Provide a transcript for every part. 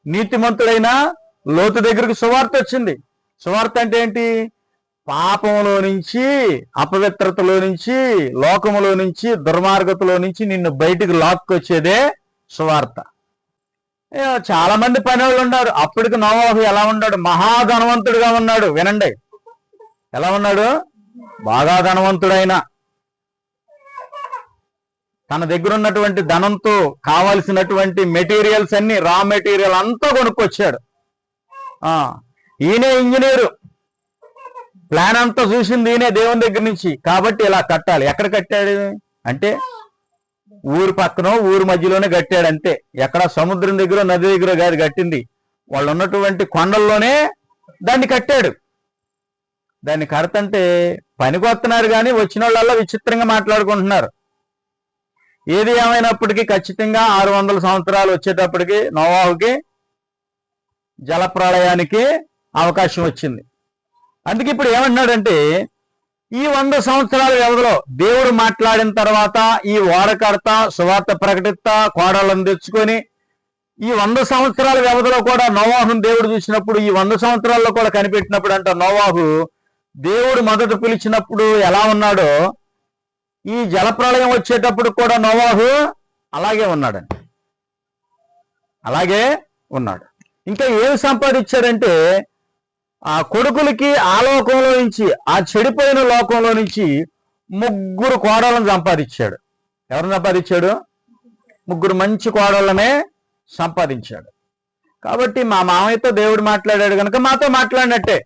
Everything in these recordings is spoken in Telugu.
నీతిమంతుడైన లోతు దగ్గరికి సువార్త వచ్చింది. సువార్త అంటే ఏంటి? పాపంలో నుంచి, అపవిత్రతలో నుంచి, లోకములో నుంచి, దుర్మార్గతలో నుంచి నిన్ను బయటికి లాక్కొచ్చేదే సువార్త. చాలా మంది పనివాళ్ళు ఉన్నారు. అప్పటికి నోవాహు ఎలా ఉన్నాడు? మహాధనవంతుడిగా ఉన్నాడు. వినండి, ఎలా ఉన్నాడు? బాగా ధనవంతుడైన, తన దగ్గర ఉన్నటువంటి ధనంతో కావలసినటువంటి మెటీరియల్స్ అన్ని, రా మెటీరియల్ అంతా కొనుక్కొచ్చాడు. ఈయనే ఇంజనీరు, ప్లాన్ అంతా చూసింది ఈయనే దేవుని దగ్గర నుంచి. కాబట్టి ఇలా కట్టాలి. ఎక్కడ కట్టాడు అంటే ఊరు పక్కనో ఊరు మధ్యలోనే కట్టాడు అంతే. ఎక్కడ సముద్రం దగ్గర నది దగ్గర కాదు కట్టింది, వాళ్ళు ఉన్నటువంటి కొండల్లోనే దాన్ని కట్టాడు. దాన్ని కడతంటే పనికొస్తున్నారు కానీ వచ్చిన వాళ్ళల్లా విచిత్రంగా మాట్లాడుకుంటున్నారు. ఏది ఏమైనప్పటికీ ఖచ్చితంగా 600 సంవత్సరాలు వచ్చేటప్పటికి నోవాహుకి జలప్రళయానికి అవకాశం వచ్చింది. అందుకే ఇప్పుడు ఏమన్నాడంటే, ఈ 100 సంవత్సరాల వ్యవధిలో దేవుడు మాట్లాడిన తర్వాత ఈ ఓడకర్త, సువార్త ప్రకటిత, కోడళ్ళను తెచ్చుకొని ఈ 100 సంవత్సరాల వ్యవధిలో కూడా నోవాహును దేవుడు చూసినప్పుడు, ఈ 100 సంవత్సరాల్లో కూడా కనిపెట్టినప్పుడు అంట నోవాహు దేవుడు మొదట పిలిచినప్పుడు ఎలా ఉన్నాడో ఈ జలప్రళయం వచ్చేటప్పుడు కూడా నోవాహు అలాగే ఉన్నాడండి. అలాగే ఉన్నాడు. ఇంకా ఏమి సంపాదించాడంటే, ఆ కొడుకులకి ఆ లోకంలో నుంచి, ఆ చెడిపోయిన లోకంలో నుంచి 3 కోడళ్ళను సంపాదించాడు. ఎవరిని సంపాదించాడు? 3 మంచి కోడళ్ళనే సంపాదించాడు. కాబట్టి మా మామయ్యతో దేవుడు మాట్లాడాడు కనుక మాతో మాట్లాడినట్టే,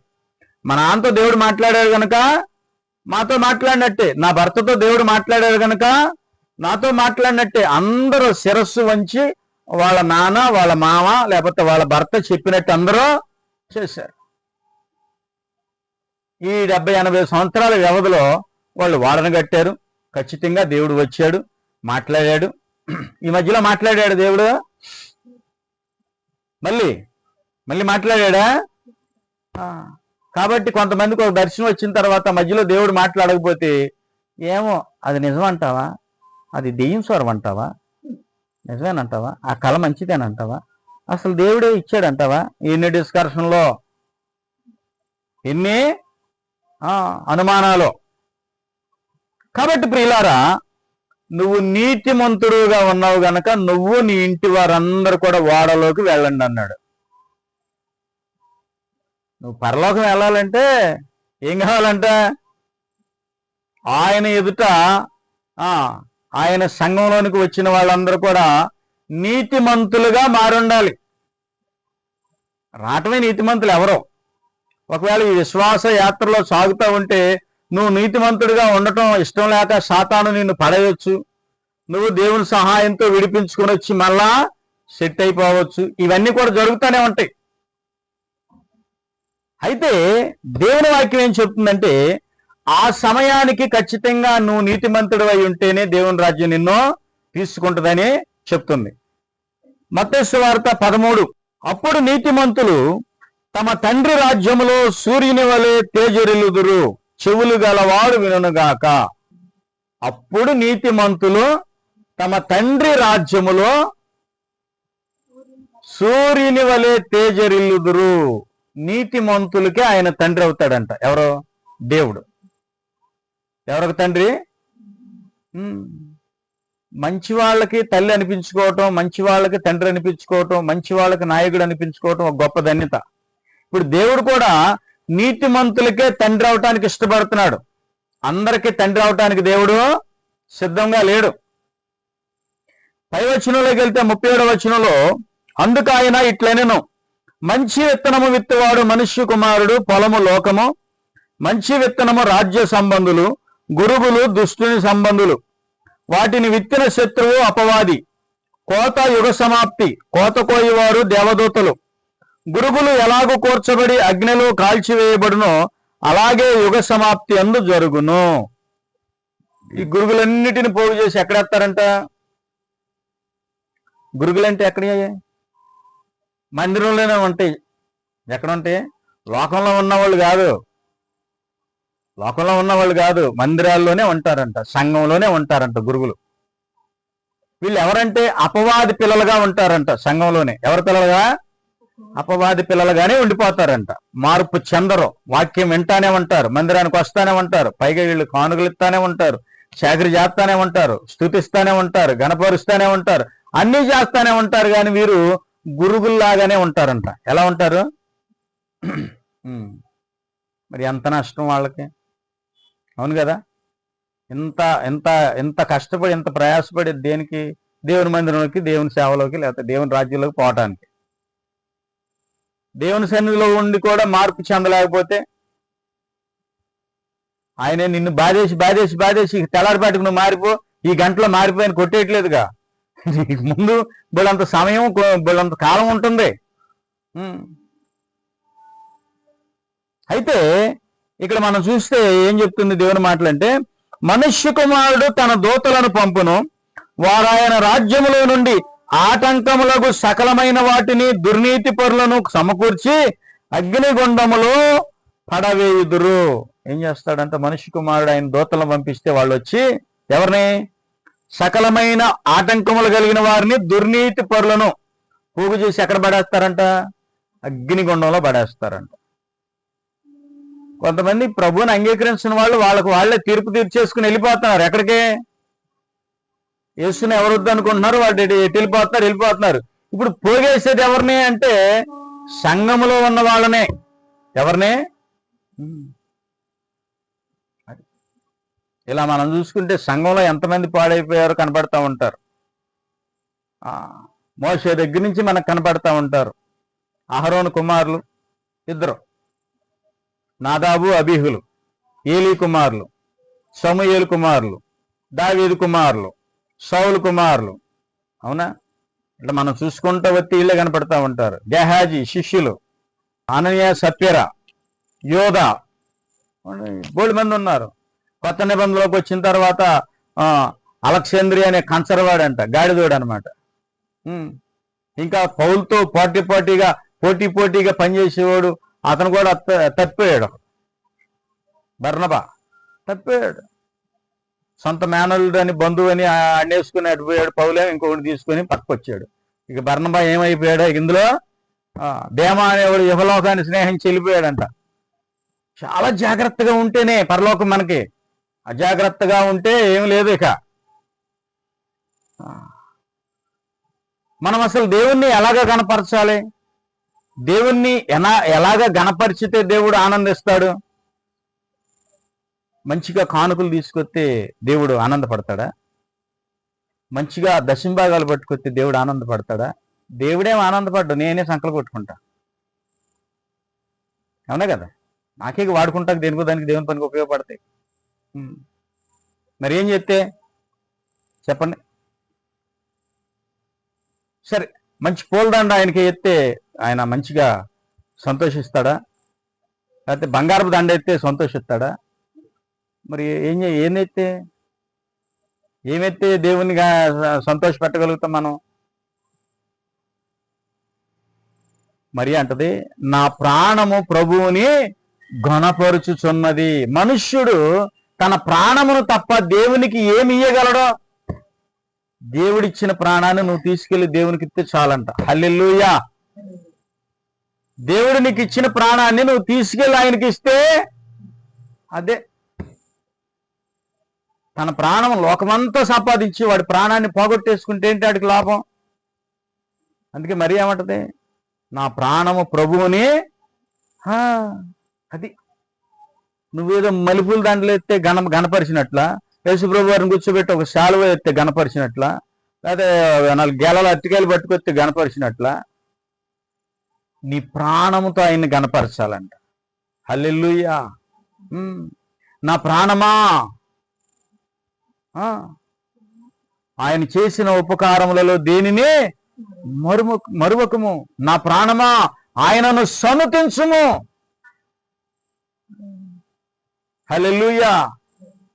మా నాన్నతో దేవుడు మాట్లాడాడు కనుక మాతో మాట్లాడినట్టే, నా భర్తతో దేవుడు మాట్లాడాడు కనుక నాతో మాట్లాడినట్టే. అందరూ శిరస్సు వంచి వాళ్ళ నాన్న, వాళ్ళ మామ, లేకపోతే వాళ్ళ భర్త చెప్పినట్టు అందరూ చేశారు. ఈ 70-80 సంవత్సరాల వ్యవధిలో వాళ్ళు వాడను కట్టారు. ఖచ్చితంగా దేవుడు వచ్చాడు, మాట్లాడాడు. ఈ మధ్యలో మాట్లాడాడు దేవుడు, మళ్ళీ మాట్లాడా. కాబట్టి కొంతమందికి ఒక దర్శనం వచ్చిన తర్వాత మధ్యలో దేవుడు మాట్లాడకపోతే, ఏమో అది నిజమంటావా, అది దెయ్యం స్వరం అంటావా, నిజమేనంటావా, ఆ కళ మంచిదేనంటావా, అసలు దేవుడే ఇచ్చాడంటావా? ఎన్ని డిస్కషన్లో, ఎన్ని అనుమానాలు. కాబట్టి ప్రియులారా, నువ్వు నీతిమంతుడుగా ఉన్నావు గనక నువ్వు నీ ఇంటి వారందరూ కూడా ఓడలోకి వెళ్ళండి అన్నాడు. నువ్వు పరలోకం వెళ్ళాలంటే ఏం కావాలంట? ఆయన ఎదుట ఆయన సంఘంలోనికి వచ్చిన వాళ్ళందరూ కూడా నీతిమంతులుగా మారుండాలి. రావటమే నీతిమంతులు ఎవరో. ఒకవేళ ఈ విశ్వాస యాత్రలో సాగుతూ ఉంటే నువ్వు నీతిమంతుడిగా ఉండటం ఇష్టం లేక సాతాను నిన్ను పడేయచ్చు. నువ్వు దేవుని సహాయంతో విడిపించుకొని వచ్చి మళ్ళా సెట్ అయిపోవచ్చు. ఇవన్నీ కూడా జరుగుతూనే ఉంటాయి. అయితే దేవుని వాక్యం ఏం చెప్తుందంటే, ఆ సమయానికి ఖచ్చితంగా నువ్వు నీతిమంతుడు అయి ఉంటేనే దేవుని రాజ్యం నిన్ను తీసుకుంటుందని చెప్తుంది. మత్తయి సువార్త 13. అప్పుడు నీతిమంతులు తమ తండ్రి రాజ్యములో సూర్యుని వలె తేజరిల్లుదురు, చెవులు గలవాడు వినుగాక. అప్పుడు నీతిమంతులు తమ తండ్రి రాజ్యములో సూర్యుని వలె తేజరిల్లుదురు. నీతిమంతులకే ఆయన తండ్రి అవుతాడంట. ఎవరు? దేవుడు. ఎవరికి తండ్రి? మంచి వాళ్ళకి తల్లి అనిపించుకోవటం, మంచి వాళ్ళకి తండ్రి అనిపించుకోవటం, మంచి వాళ్ళకి నాయకుడు అనిపించుకోవటం ఒక గొప్ప ధన్యత. ఇప్పుడు దేవుడు కూడా నీతిమంతులకే తండ్రి అవటానికి ఇష్టపడుతున్నాడు. అందరికీ తండ్రి అవటానికి దేవుడు సిద్ధంగా లేడు. పై వచనంలోకి వెళ్తే 37వ వచనంలో, అందుకు ఆయన ఇట్లనెను, మంచి విత్తనము విత్తువాడు మనుష్య కుమారుడు, పొలము లోకము. మంచి విత్తనము రాజ్య సంబంధులు, గురుగులు దుష్టుని సంబంధులు. వాటిని విత్తిన శత్రువు అపవాది. కోత యుగ సమాప్తి. కోత కోయివారు దేవదూతలు. గురుగులు ఎలాగూ కూర్చబడి అగ్నిలో కాల్చివేయబడునో అలాగే యుగ సమాప్తి అందు జరుగును. ఈ గురుగులన్నిటిని పోగు చేసి ఎక్కడేస్తారంట? గురుగులంటే ఎక్కడ? మందిరంలోనే ఉంటాయి. ఎక్కడ ఉంటాయి? లోకంలో ఉన్నవాళ్ళు కాదు, లోకంలో ఉన్నవాళ్ళు కాదు, మందిరాల్లోనే ఉంటారంట, సంఘంలోనే ఉంటారంట గురుగులు. వీళ్ళు ఎవరంటే అపవాది పిల్లలుగా ఉంటారంట సంఘంలోనే. ఎవరి పిల్లలుగా? అపవాది పిల్లలుగానే ఉండిపోతారంట. మార్పు చెందరు, వాక్యం వింటానే ఉంటారు, మందిరానికి వస్తానే ఉంటారు, పైగా వీళ్ళు కానుకలు ఇస్తానే ఉంటారు, చాకరీ చేస్తానే ఉంటారు, స్తుతిస్తానే ఉంటారు, గణపరుస్తానే ఉంటారు, అన్నీ చేస్తానే ఉంటారు. కానీ వీరు గురుగుల్లాగానే ఉంటారంట. ఎలా ఉంటారు? మరి ఎంత నష్టం వాళ్ళకి, అవును కదా? ఇంత ఇంత ఇంత కష్టపడి ఇంత ప్రయాసపడి దేనికి? దేవుని మందిరంలోకి, దేవుని సేవలోకి, లేకపోతే దేవుని రాజ్యంలోకి పోవటానికి. దేవుని సన్నిధిలో ఉండి కూడా మార్పు చెందలేకపోతే ఆయనే నిన్ను బాధేసి బాధేసి బాధేసి తెల్లారిపాటికి నువ్వు మారిపో, ఈ గంటలో మారిపోయిన కొట్టేయట్లేదుగా. నీకు ముందు బోళ్ళంత సమయం, బోళ్ళంత కాలం ఉంటుంది. అయితే ఇక్కడ మనం చూస్తే ఏం చెప్తుంది దేవుని మాటలంటే, మనుష్య కుమారుడు తన దూతలను పంపును, వారు ఆయన రాజ్యములో నుండి ఆటంకములకు సకలమైన వాటిని దుర్నీతి పరులను సమకూర్చి అగ్నిగుండములో పడవేయుదురు. ఏం చేస్తాడంటే మనుష్య కుమారుడు ఆయన దూతలను పంపిస్తే వాళ్ళు వచ్చి ఎవరిని? సకలమైన ఆటంకములు కలిగిన వారిని, దుర్నీతి పరులను పోగు చేసి ఎక్కడ పడేస్తారంట? అగ్నిగుండంలో పడేస్తారంట. కొంతమంది ప్రభువుని అంగీకరించిన వాళ్ళు వాళ్ళే తీర్పు తీర్చేసుకుని వెళ్ళిపోతున్నారు. ఎక్కడికే? యేసుని ఎవరు వద్దనుకుంటున్నారు, వాళ్ళు ఎటు వెళ్ళిపోతున్నారు. ఇప్పుడు పోగేసేది ఎవరిని అంటే సంఘములో ఉన్న వాళ్ళనే. ఎవరినే? ఇలా మనం చూసుకుంటే సంఘంలో ఎంతమంది పాడైపోయారో కనపడతా ఉంటారు. మోషే దగ్గర నుంచి మనకు కనపడతా ఉంటారు. అహరోను కుమారులు ఇద్దరు, నాదాబు అబీహులు, ఏలీ కుమారులు, సమూయేలు కుమారులు, దావీదు కుమారులు, సౌలు కుమారులు. అవునా? ఇట్లా మనం చూసుకుంటూ వచ్చి వీళ్ళే కనపడతా ఉంటారు. గెహాజీ శిష్యులు, అననీయ, సప్యరా, యోధా, బోల్డ్ మంది ఉన్నారు. కొత్త నిబంధనలోకి వచ్చిన తర్వాత అలెగ్జాంద్రియా అనే కంచరవాడంట, గాడిదోడు అనమాట. ఇంకా పౌలుతో పోటీగా పనిచేసేవాడు, అతను కూడా తప్పిపోయాడు. బర్నబా తప్పిపోయాడు. సొంత మేనల్లుడు అని, బంధువు అని అండేసుకుని అటుపోయాడు. పౌలే ఇంకొకటి తీసుకుని పక్కకొచ్చాడు. ఇక బర్నబా ఏమైపోయాడు? ఇందులో దేమా అనేవాడు యుహలోకాన్ని స్నేహించి వెళ్ళిపోయాడంట. చాలా జాగ్రత్తగా ఉంటేనే పరలోకం మనకి. అజాగ్రత్తగా ఉంటే ఏం లేదు. ఇక మనం అసలు దేవుణ్ణి ఎలాగ గణపరచాలి? దేవుణ్ణి ఎలాగ గణపరిచితే దేవుడు ఆనందిస్తాడు? మంచిగా కానుకలు తీసుకొస్తే దేవుడు ఆనందపడతాడా? మంచిగా దశంభాగాలు పట్టుకొస్తే దేవుడు ఆనందపడతాడా? దేవుడేం ఆనందపడ్డు, నేనే సంకలు కొట్టుకుంటా. అవునా కదా? నాకే వాడుకుంటా, దేనికో దానికి దేవుని పనికి ఉపయోగపడతాయి. మరి ఏం చెప్తే చెప్పండి? సరే, మంచి పూలదండ ఆయనకి ఎత్తే ఆయన మంచిగా సంతోషిస్తాడా? లేకపోతే బంగారపు దండ ఎత్తే సంతోషిస్తాడా? మరి ఏమెత్తే దేవుని సంతోషపెట్టగలుగుతాం మనం? మరి అంటది, నా ప్రాణము ప్రభువుని ఘనపరుచుచున్నది. మనుష్యుడు తన ప్రాణమును తప్ప దేవునికి ఏమి ఇయ్యగలడో? దేవుడిచ్చిన ప్రాణాన్ని నువ్వు తీసుకెళ్లి దేవునికి ఇస్తే చాలంట. హల్లెలూయా. దేవుడు నీకు ఇచ్చిన ప్రాణాన్ని నువ్వు తీసుకెళ్లి ఆయనకి ఇస్తే అదే. తన ప్రాణం లోకమంతా సంపాదించి వాడి ప్రాణాన్ని పోగొట్టేసుకుంటే ఏంటి వాడికి లాభం? అందుకే మరి ఏమంటది, నా ప్రాణము ప్రభువుని. అది నువ్వేదో మలుపుల దాంట్లో ఎత్తే గణపరిచినట్లా, యేసుప్రభు వారిని కూర్చోబెట్టి ఒక శాలువ ఎత్తే గణపరిచినట్లా, లేకపోతే 4 గేలల అరటికాయలు పట్టుకొస్తే గణపరిచినట్లా, నీ ప్రాణముతో ఆయన్ని గణపరచాలంట. హల్లెలూయా. నా ప్రాణమా ఆయన చేసిన ఉపకారములలో దేనిని మరువకము. నా ప్రాణమా ఆయనను సన్నుతించుము. హల్లెలూయా.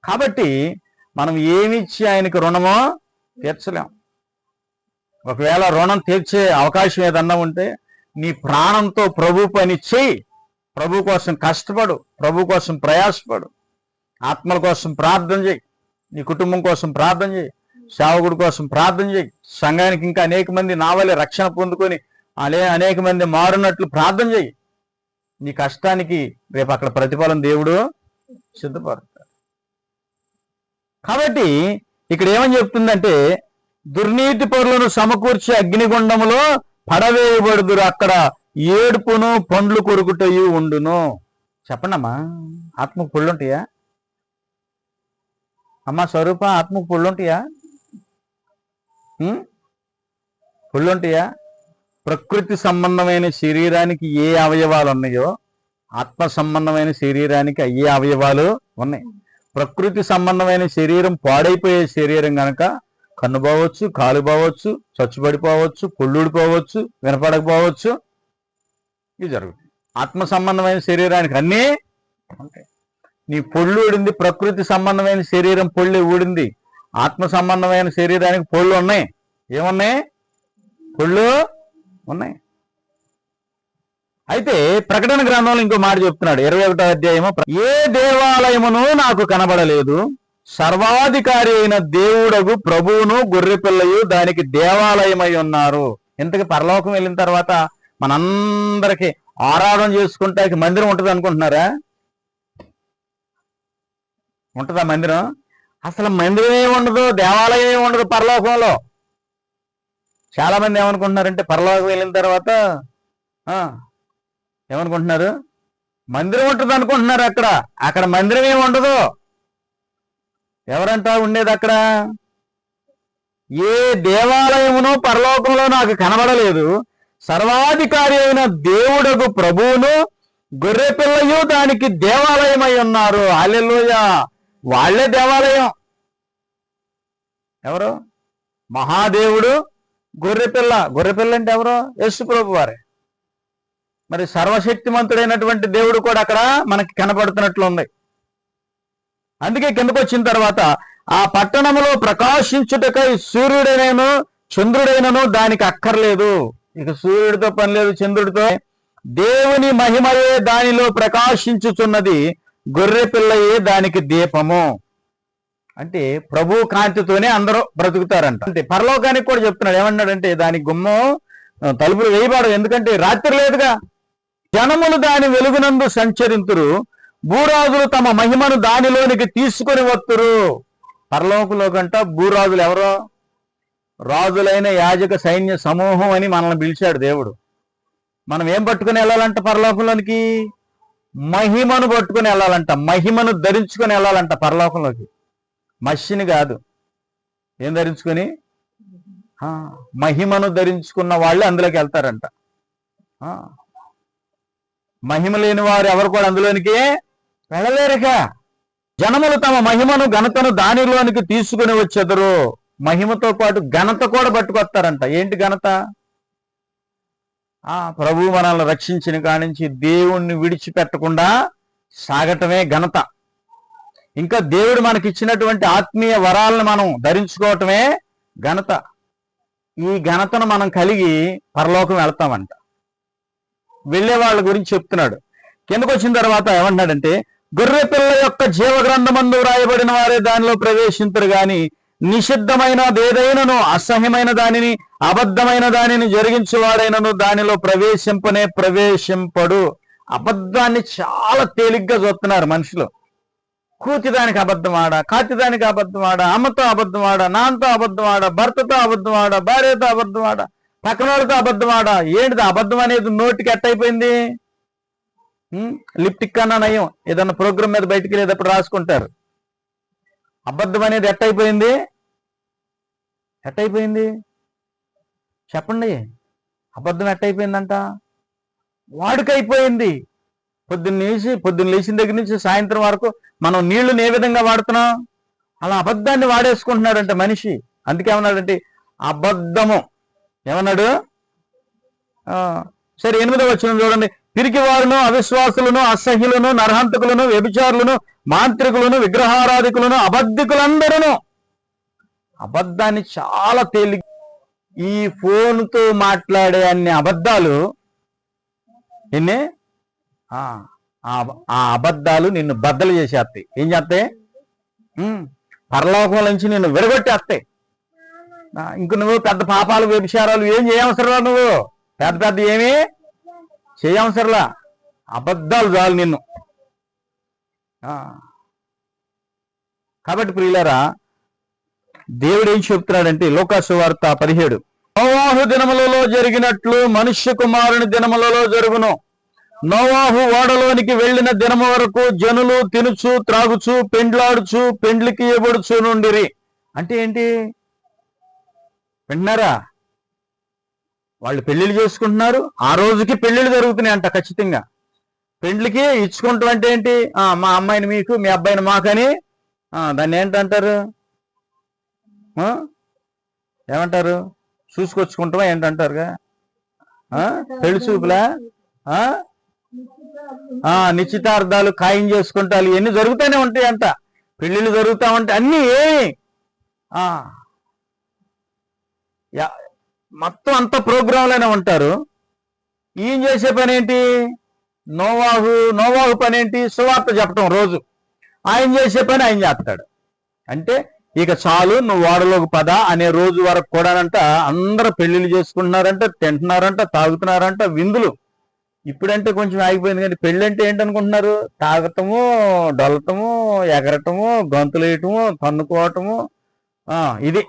కాబట్టి మనం ఏమిచ్చి ఆయనకు రుణమో తీర్చలేం. ఒకవేళ రుణం తీర్చే అవకాశం ఏదన్నా ఉంటే నీ ప్రాణంతో ప్రభు పని చేయి. ప్రభు కోసం కష్టపడు, ప్రభు కోసం ప్రయాసపడు, ఆత్మల కోసం ప్రార్థన చేయి, నీ కుటుంబం కోసం ప్రార్థన చేయి, సేవకుడి కోసం ప్రార్థన చేయి, సంఘానికి ఇంకా అనేక మంది నా వల్లే రక్షణ పొందుకొని అనేక మంది మారునట్లు ప్రార్థన చెయ్యి. నీ కష్టానికి రేపు అక్కడ ప్రతిఫలం దేవుడు సిద్ధపడతాడు. కాబట్టి ఇక్కడ ఏమని చెప్తుందంటే, దుర్నీతి పరులను సమకూర్చి అగ్నిగుండములో పడవేయబడుదురు, అక్కడ ఏడుపును పండ్లు కొరుకుటయు ఉండును. చెప్పండమ్మా, ఆత్మకు పుళ్ళుంటాయా? అమ్మా స్వరూప, ఆత్మకు పుళ్ళుంటాయా? పుళ్ళుంటాయా? ప్రకృతి సంబంధమైన శరీరానికి ఏ అవయవాలు ఉన్నాయో ఆత్మ సంబంధమైన శరీరానికి అయ్యే అవయవాలు ఉన్నాయి. ప్రకృతి సంబంధమైన శరీరం పాడైపోయే శరీరం గనక కన్ను పోవచ్చు, కాలు పోవచ్చు, చచ్చుబడిపోవచ్చు, పొళ్ళుడిపోవచ్చు, వినపడకపోవచ్చు, ఇవి జరుగుతుంది. ఆత్మ సంబంధమైన శరీరానికి అన్నీ ఉంటాయి. నీ పొళ్ళు ఊడింది, ప్రకృతి సంబంధమైన శరీరం పొళ్ళి ఊడింది. ఆత్మ సంబంధమైన శరీరానికి పొళ్ళు ఉన్నాయి. ఏమున్నాయి? పొళ్ళు ఉన్నాయి. అయితే ప్రకటన గ్రంథంలో ఇంకో మాట చెప్తున్నాడు, 21వ అధ్యాయము, ఏ దేవాలయమును నాకు కనబడలేదు, సర్వాధికారి అయిన దేవుడగు ప్రభువును గొర్రెపిల్లయు దానికి దేవాలయమై ఉన్నారు. ఇంతకీ పరలోకం వెళ్ళిన తర్వాత మనందరికి ఆరాధన చేసుకుంటానికి మందిరం ఉంటుంది అనుకుంటున్నారా? ఉంటుందా మందిరం? అసలు మందిరం ఏమి ఉండదు, దేవాలయం ఏమి ఉండదు పరలోకంలో. చాలా మంది ఏమనుకుంటున్నారంటే పరలోకం వెళ్ళిన తర్వాత ఏమనుకుంటున్నారు, మందిరం ఉంటుంది అనుకుంటున్నారు. అక్కడ మందిరం ఏమి ఉండదు. ఎవరంటా ఉండేది అక్కడ? ఏ దేవాలయమును పరలోకంలో నాకు కనబడలేదు, సర్వాధికారి అయిన దేవుడకు ప్రభువును గొర్రెపిల్లయు దానికి దేవాలయమై ఉన్నారు. హల్లెలూయా! వాళ్లే దేవాలయం. ఎవరు? మహాదేవుడు, గొర్రెపిల్ల. గొర్రెపిల్ల అంటే ఎవరు? యేసు ప్రభు వారే. మరి సర్వశక్తిమంతుడైనటువంటి దేవుడు కూడా అక్కడ మనకి కనపడుతున్నట్లు ఉంది. అందుకే కిందకు వచ్చిన తర్వాత, ఆ పట్టణములో ప్రకాశించుటకై సూర్యుడైనను చంద్రుడైనను దానికి అక్కర్లేదు. ఇక సూర్యుడితో పని లేదు, చంద్రుడితో. దేవుని మహిమయే దానిలో ప్రకాశించుచున్నది, గొర్రెపిల్లయే దానికి దీపము. అంటే ప్రభు కాంతితోనే అందరూ బ్రతుకుతారంట. అంటే పరలోకానికి కూడా చెప్తున్నాడు. ఏమన్నాడంటే, దాని గుమ్మం తలుపులు వేయబడవు, ఎందుకంటే రాత్రి లేదుగా. జనములు దాని వెలుగునందు సంచరింతురు, భూరాజులు తమ మహిమను దానిలోనికి తీసుకొని వత్తురు. పరలోకంలో కంట భూరాజులు ఎవరో? రాజులైన యాజక సైన్య సమూహం అని మనల్ని పిలిచాడు దేవుడు. మనం ఏం పట్టుకుని వెళ్ళాలంట పరలోకంలోనికి? మహిమను పట్టుకుని వెళ్ళాలంట. మహిమను ధరించుకొని వెళ్ళాలంట పరలోకంలోకి. మషిని కాదు. ఏం ధరించుకొని? మహిమను ధరించుకున్న వాళ్ళు అందులోకి వెళ్తారంట. మహిమ లేని వారు ఎవరు కూడా అందులోనికి వెళ్ళలేరుగా. జనములు తమ మహిమను ఘనతను దానిలోనికి తీసుకుని వచ్చెదరు. మహిమతో పాటు ఘనత కూడా పట్టుకొస్తారంట. ఏంటి ఘనత? ప్రభు మనల్ని రక్షించిన కానించి దేవుణ్ణి విడిచిపెట్టకుండా సాగటమే ఘనత. ఇంకా దేవుడు మనకిచ్చినటువంటి ఆత్మీయ వరాలను మనం ధరించుకోవటమే ఘనత. ఈ ఘనతను మనం కలిగి పరలోకం వెళ్తామంట. వెళ్ళే వాళ్ళ గురించి చెప్తున్నాడు. కిందకు వచ్చిన తర్వాత ఏమంటున్నాడంటే, గొర్రెపిల్ల యొక్క జీవగ్రంథమందు వ్రాయబడిన వారే దానిలో ప్రవేశించరు గాని నిషిద్ధమైనదేదైనను అసహ్యమైన దానిని అబద్ధమైన దానిని జరిగించేవాడైనను దానిలో ప్రవేశింపడు. అబద్ధాన్ని చాలా తేలిగ్గా చూస్తున్నారు మనుషులు. కూతిదానికి అబద్ధం ఆడ, కాతిదానికి అబద్ధం ఆడ, అమ్మతో అబద్ధం ఆడ, నాన్నతో అబద్ధం ఆడ, భర్తతో అబద్ధం ఆడ, భార్యతో అబద్ధం ఆడ, పక్కన వాళ్ళతో అబద్ధం ఆడ. ఏంటిది అబద్ధం అనేది? నోటికి ఎట్టయిపోయింది. లిప్టిక్ అన్నా నయం, ఏదన్నా ప్రోగ్రామ్ మీద బయటికి వెళ్ళేటప్పుడు రాసుకుంటారు. అబద్ధం అనేది ఎట్టయిపోయింది? చెప్పండి. అబద్ధం ఎట్టయిపోయిందంట? వాడుకైపోయింది. పొద్దున్న లేచిన దగ్గర నుంచి సాయంత్రం వరకు మనం నీళ్లను ఏ విధంగా వాడుతున్నాం, అలా అబద్ధాన్ని వాడేసుకుంటున్నాడంట మనిషి. అందుకే ఏమన్నాడంటే అబద్ధము. ఏమన్నాడు? సరే 8వ వచనం చూడండి. పిరికివారును, అవిశ్వాసులను, అసహ్యులను, నరహంతకులను, వ్యభిచారులను, మాంత్రికులను, విగ్రహారాధికులను, అబద్ధికులందరూ అబద్ధాన్ని చాలా తేలి. ఈ ఫోన్తో మాట్లాడే అన్ని అబద్ధాలు ఎన్ని? ఆ అబద్ధాలు నిన్ను బద్దలు చేసేస్తాయి. ఏం చేస్తాయి? పరలోకం నుంచి నిన్ను విడగొట్టేస్తాయి. ఇంక నువ్వు పెద్ద పాపాలు, వ్యభిచారాలు ఏం చేయవసరం. నువ్వు పెద్ద పెద్ద ఏమి చేయవసరలా, అబద్ధాలు చాలు నిన్ను. కాబట్టి ప్రియులారా, దేవుడు ఏం చెప్తున్నాడంటే లోకాసు వార్త 17, నోవాహు దినములలో జరిగినట్లు మనుష్య కుమారుని దినములలో జరుగును. నోవాహు ఓడలోనికి వెళ్లిన దినము వరకు జనులు తినుచు త్రాగుచు పెండ్లాడుచు పెండ్లికి ఇవ్వబడుచు నుండిరి. అంటే ఏంటి వింటున్నారా? వాళ్ళు పెళ్లిళ్ళు చేసుకుంటున్నారు, ఆ రోజుకి పెళ్లిళ్ళు జరుగుతున్నాయి అంట ఖచ్చితంగా. పెండ్లికి ఇచ్చుకుంటాం అంటే ఏంటి? మా అమ్మాయిని మీకు, మీ అబ్బాయిని మాకని. దాన్ని ఏంటంటారు? ఏమంటారు? చూసుకొచ్చుకుంటామా ఏంటంటారుగా? పెళ్లి చూపులా? నిశ్చితార్థాలు ఖాయం చేసుకుంటారు, ఇవన్నీ జరుగుతూనే ఉంటాయి అంట. పెళ్లిళ్ళు జరుగుతూ ఉంటాయి అన్నీ. మొత్తం అంత ప్రోగ్రాంలోనే ఉంటారు. ఈయన చేసే పని ఏంటి? నోవాహు పని ఏంటి? సువార్త చెప్పటం రోజు. ఆయన చేసే పని ఆయన చేస్తాడు. అంటే ఇక చాలు, నువ్వు ఓడలోకి పద అనే రోజు వరకు కూడానంట అందరూ పెళ్లిళ్ళు చేసుకుంటున్నారంట, తింటున్నారంట, తాగుతున్నారంట, విందులు. ఇప్పుడంటే కొంచెం ఆగిపోయింది, కానీ పెళ్ళి అంటే ఏంటనుకుంటున్నారు? తాగటము, డొల్లటము, ఎగరటము, గంతులు వేయటము, తన్నుకోవటము. ఇది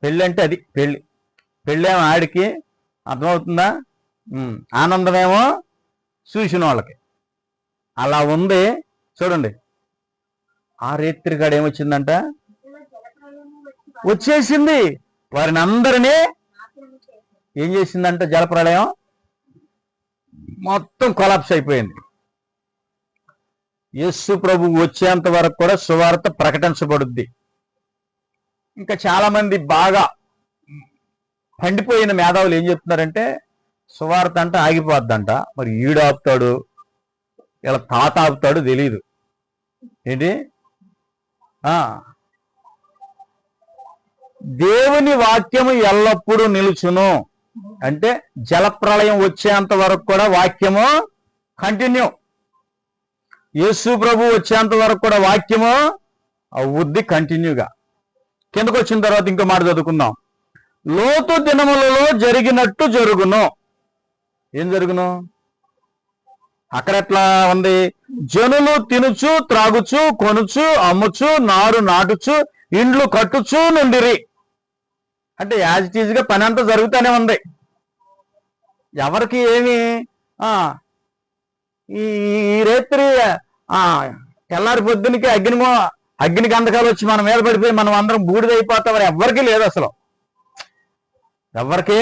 పెళ్ళి అంటే. అది పెళ్ళి. పెళ్ళేమో ఆడికి అర్థమవుతుందా? ఆనందమేమో చూసిన వాళ్ళకి. అలా ఉంది. చూడండి, ఆ రేత్రి కాడ ఏమొచ్చిందంట? వచ్చేసింది. వారిని అందరినీ ఏం చేసిందంట? జలప్రళయం మొత్తం కొలాప్స్ అయిపోయింది. యేసు ప్రభు వచ్చేంత వరకు కూడా సువార్త ప్రకటించబడుద్ది. ఇంకా చాలా మంది బాగా పండిపోయిన మేధావులు ఏం చెప్తున్నారంటే సువార్త అంట ఆగిపోద్దంట. మరి ఈడు ఆపుతాడు, ఇలా తాత ఆపుతాడు తెలీదు. ఏంటి? దేవుని వాక్యము ఎల్లప్పుడూ నిలుచును అంటే జలప్రళయం వచ్చేంత వరకు కూడా వాక్యము కంటిన్యూ. యేసు ప్రభు వచ్చేంత వరకు కూడా వాక్యము అవుద్ది కంటిన్యూగా. కిందకు వచ్చిన తర్వాత ఇంకో మాట చదువుకుందాం. లోతు దినములలో జరిగినట్టు జరుగును. ఏం జరుగును? అక్కడ ఎట్లా ఉంది? జనులు తినుచు త్రాగుచు కొనుచు అమ్ముచు నారు నాటుచు ఇండ్లు కట్టుచు నుండిరి. అంటే యాజ్ ఇట్ ఈజ్ గా పని అంతా జరుగుతూనే ఉంది. ఎవరికి ఏమి ఈ రేత్రి తెల్లారి పొద్దునికి అగ్ని గంధకాలు వచ్చి మన మీద పడిపోయి మనం అందరం బూడిదైపోతామని ఎవరికి లేదు, అసలు ఎవరికీ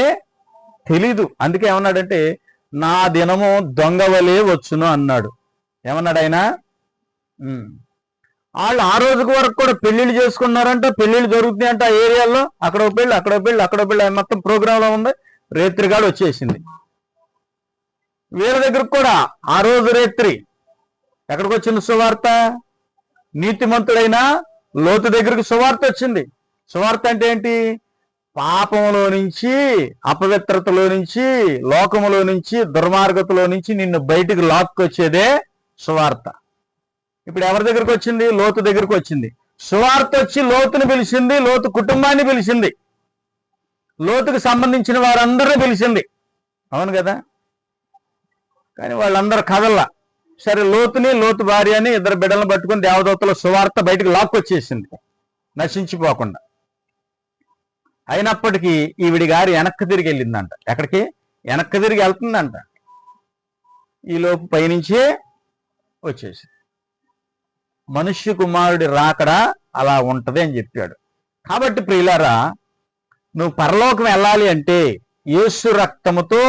తెలీదు. అందుకే ఏమన్నాడంటే నా దినము దొంగవలే వచ్చును అన్నాడు. ఏమన్నాడు ఆయన? వాళ్ళు ఆ రోజుకు వరకు కూడా పెళ్లిళ్ళు చేసుకున్నారంట, పెళ్లిళ్ళు జరుగుతున్నాయంట ఆ ఏరియాలో. అక్కడో పెళ్ళి, అక్కడో పెళ్ళి, అక్కడో పెళ్ళి, మొత్తం ప్రోగ్రాంలో ఉంది. రేత్రిగాడు వచ్చేసింది. వీళ్ళ దగ్గరకు కూడా ఆ రోజు రేత్రి ఎక్కడికి వచ్చింది సువార్త? నీతిమంతుడైన లోతు దగ్గరకు సువార్త వచ్చింది. సువార్త అంటే ఏంటి? పాపంలో నుంచి, అపవిత్రతలో నుంచి, లోకములో నుంచి, దుర్మార్గతలో నుంచి నిన్ను బయటికి లాక్కొచ్చేదే సువార్త. ఇప్పుడు ఎవరి దగ్గరకు వచ్చింది? లోతు దగ్గరకు వచ్చింది. సువార్త వచ్చి లోతుని పిలిచింది, లోతు కుటుంబాన్ని పిలిచింది, లోతుకు సంబంధించిన వారందరినీ పిలిచింది. అవును కదా? కానీ వాళ్ళందరూ కదల్లా. సరే, లోతుని, లోతు భార్య అని ఇద్దరు బిడ్డలను పట్టుకుని దేవదూతల సువార్త బయటకు లాక్కొచ్చేసింది నశించిపోకుండా. అయినప్పటికీ ఈవిడి గారు వెనక్కి తిరిగి వెళ్ళిందంట. ఎక్కడికి? వెనక్కి తిరిగి వెళ్తుందంట. ఈ లోపు పైనుంచి వచ్చేసి మనుష్య కుమారుడి రాకడ అలా ఉంటది అని చెప్పాడు. కాబట్టి ప్రియులారా, నువ్వు పరలోకం వెళ్ళాలి అంటే యేసు రక్తముతో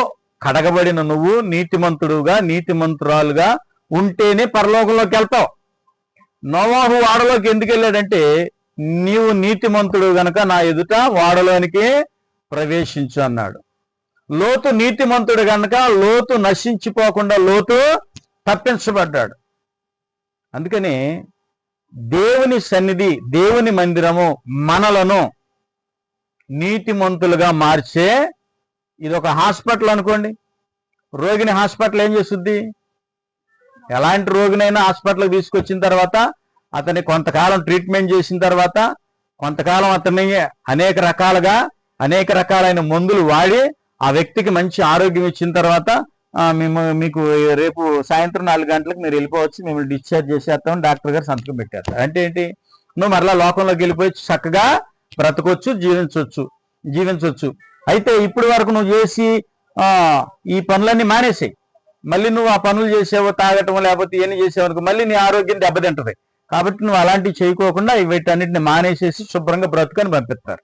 కడగబడిన నువ్వు నీతిమంతుడుగా, నీతిమంతురాలుగా ఉంటేనే పరలోకంలోకి వెళ్తావు. నోవాహు వాడలోకి ఎందుకు వెళ్ళాడంటే నీవు నీతిమంతుడు గనక నా ఎదుట వాడలోనికి ప్రవేశించు అన్నాడు. లోతు నీతిమంతుడు గనక లోతు నశించిపోకుండా లోతు తప్పించబడ్డాడు. అందుకని దేవుని సన్నిధి, దేవుని మందిరము మనలను నీతిమంతులుగా మార్చే, ఇది ఒక హాస్పిటల్ అనుకోండి. రోగిని హాస్పిటల్ ఏం చేస్తుంది? ఎలాంటి రోగినైనా హాస్పిటల్కి తీసుకొచ్చిన తర్వాత అతన్ని కొంతకాలం ట్రీట్మెంట్ చేసిన తర్వాత కొంతకాలం అతన్ని అనేక రకాలైన మందులు వాడి ఆ వ్యక్తికి మంచి ఆరోగ్యం ఇచ్చిన తర్వాత మేము మీకు రేపు సాయంత్రం 4 గంటలకు మీరు వెళ్ళిపోవచ్చు, మిమ్మల్ని డిశ్చార్జ్ చేసేస్తాం, డాక్టర్ గారు సంతకం పెట్టేస్తారు. అంటే ఏంటి? నువ్వు మరలా లోకంలోకి వెళ్ళిపోయి చక్కగా బ్రతకొచ్చు, జీవించవచ్చు. అయితే ఇప్పుడు వరకు నువ్వు చేసి ఈ పనులన్నీ మానేసాయి. మళ్ళీ నువ్వు ఆ పనులు చేసావు, తాగటం లేకపోతే ఇవన్నీ చేసావు అనుకో, మళ్ళీ నీ ఆరోగ్యం దెబ్బతింటది. కాబట్టి నువ్వు అలాంటివి చేయకోకుండా వీటన్నిటిని మానేసేసి శుభ్రంగా బ్రతుకని పంపిస్తారు.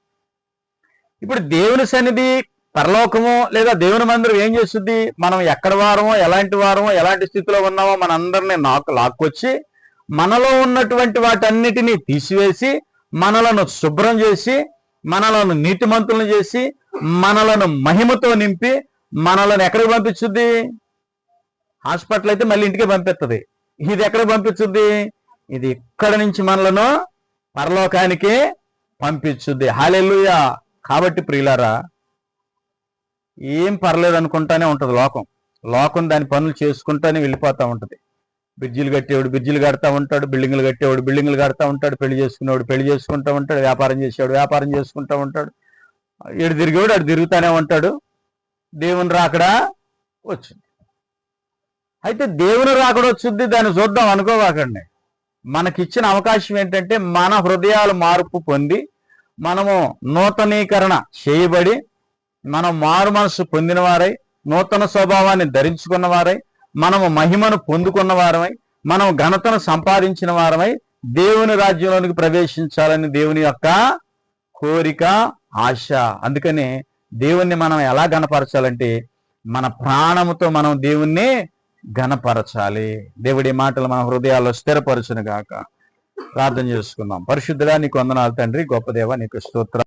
ఇప్పుడు దేవుని సన్నిధి, పరలోకము లేదా దేవుని మందిరం ఏం చేస్తుంది? మనం ఎక్కడ వారమో, ఎలాంటి వారమో, ఎలాంటి స్థితిలో ఉన్నామో మనందరినీ లాక్కొచ్చి మనలో ఉన్నటువంటి వాటన్నిటినీ తీసివేసి మనలను శుభ్రం చేసి మనలను నీతిమంతులను చేసి మనలను మహిమతో నింపి మనలను ఎక్కడికి పంపించుద్ది? హాస్పిటల్ అయితే మళ్ళీ ఇంటికి పంపిస్తుంది. ఇది ఎక్కడికి పంపించుద్ది? ఇది ఇక్కడ నుంచి మనలను పరలోకానికి పంపించుద్ది. హల్లెలూయా. కాబట్టి ప్రియులారా, ఏం పర్లేదు అనుకుంటానే ఉంటది లోకం దాని పనులు చేసుకుంటానే వెళ్ళిపోతా ఉంటది. బ్రిడ్జిలు కట్టేవాడు బ్రిడ్జిలు కడతా ఉంటాడు, బిల్డింగ్లు కట్టేవాడు బిల్డింగ్లు కడతా ఉంటాడు, పెళ్లి చేసుకునేవాడు పెళ్లి చేసుకుంటా ఉంటాడు, వ్యాపారం చేసేవాడు వ్యాపారం చేసుకుంటా ఉంటాడు, ఎడు తిరిగేవాడు అడు తిరుగుతానే ఉంటాడు. దేవుని రాకడా వచ్చింది. అయితే దేవుని రాకడా వచ్చింది, దాన్ని చూద్దాం అనుకోవాకండి. మనకిచ్చిన అవకాశం ఏంటంటే మన హృదయాలు మార్పు పొంది మనము నూతనీకరణ చేయబడి మనం మారు మనసు పొందిన వారై నూతన స్వభావాన్ని ధరించుకున్న వారై మనము మహిమను పొందుకున్న వారమై మనం ఘనతను సంపాదించిన వారమై దేవుని రాజ్యంలోనికి ప్రవేశించాలని దేవుని యొక్క కోరిక, ఆశ. అందుకని దేవుణ్ణి మనం ఎలా గణపరచాలంటే మన ప్రాణముతో మనం దేవుణ్ణి ఘనపరచాలి. దేవుడి మాటలు మన హృదయాల్లో స్థిరపరచును గాక. ప్రార్థన చేసుకుందాం. పరిశుద్ధుడా, నీకు వందనాలు తండ్రి. గొప్ప దేవా, నీకు స్తోత్రం.